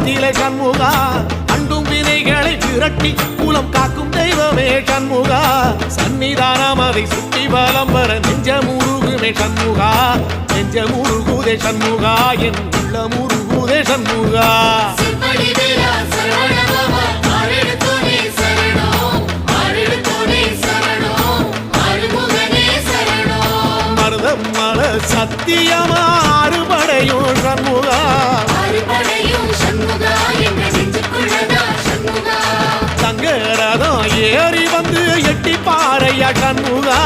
குளத்திலே சண்முகா அண்டும் வினைகளை விரட்டி குலம் காக்கும் தெய்வமே சண்முகா சன்னிதானம் அதை சுற்றி வலம் வர நெஞ்சமுருகுமே சண்முகா நெஞ்சமுருகுதே சண்முகா என் உள்ளமுருகுதே சண்முகா மருதம் மல சத்தியமா அறுபடையும் சண்முகா தங்கரதம் ஏறி வந்து எட்டி பாறையா சண்முகா